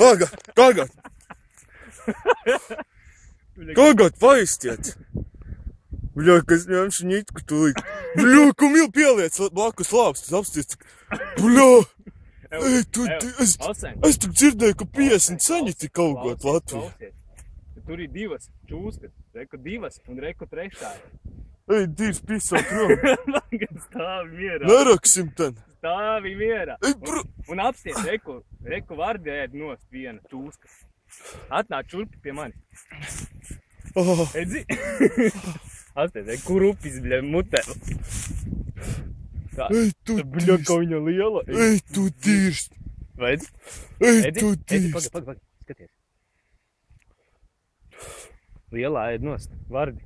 Tagad! Tagad paistiet! Bļā, kas ņemšu ņitku tūlīt. Bļā, ko mīl pieliec blakus lāpstus apsties. Bļā! Ej, tu, es tik dzirdēju, ka 50 ceņi tik augot Latvijā. Tur ir divas čūskas, reku divas un reku trešā. Ej, divs pisā prom. Stāvi mierā. Neraksim ten. Stāvi mierā. Ej, un apsties, reku vardi ēd nost viena čūska. Atnāc čurpi pie mani. Edzi? Apsties, reku rupis, bļa, mutē. Ej, tu bļa, ka viņa liela. Ej, tu dirst. Vai edzi? Ej, tu dirst. Pagaid, skaties. Lielā ēd nost, vardi.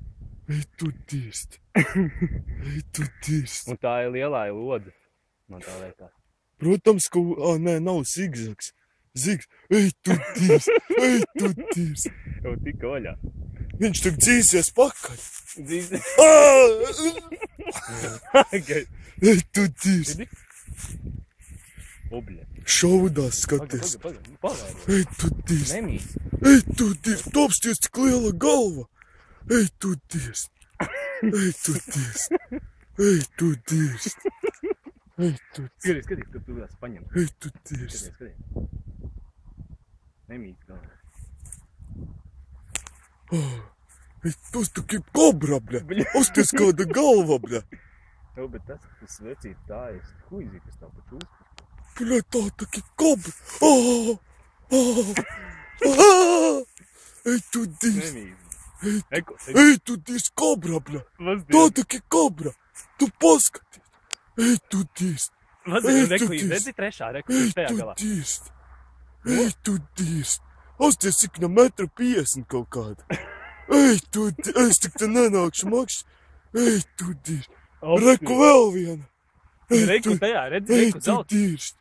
Ej, tu dirst. Ej, tu dirst. Un tā ir lielā lode. Man tā liekas. Protams, ka... nē, nav zigzags. Ej, tu dirst. Ej, tu dirst. Jau tika vaļā. Viņš tak dzīsies pakaļ. Dzīsies. Ej, tu dirst. Obļa. Šaudās skaties. Pagaid. Ej, tu dirst. Nemīs. Ej, tu dirst. Tu apsties tik liela galva. Ej, tu dirst. Ej, tu dirst. Ej, tu dirst. Ej, tu dirst. Skaties, ka tu tās paņem. Ej, tu dirst. Skaties. Nemīt galvā. Ej, tas tak ir kobra, bļa. Apsties kāda galva, bļa. Jau, bet tas vecīt tā ir huizī, kas tā pa čūsku. Bļa, tā tak ir kobra. Ej, tu dirst. Nemīt. Ej, tu dirst kobra, bļa. Tā tak ir kobra. Tu paskaties. Ej, tu dirst. Reku, redzi trešā, reku, tajā galā. Ej, tu dirst. Ej, tu dirst. Apsties, cik no 1,50 m kaut kāda. Ej, tu dirst. Es tik te nenākšu makšķi. Ej, tu dirst. Reku vēl viena. Reku tajā, redzi, reku zelta. Ej, tu dirst.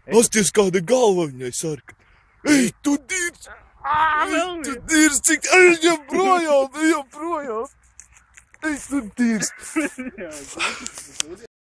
Apsties, kāda galva viņai sarka. Ej, tu dirst. Ej, tu dirst, cik... Ej, joprojām. Ej, tu dirst.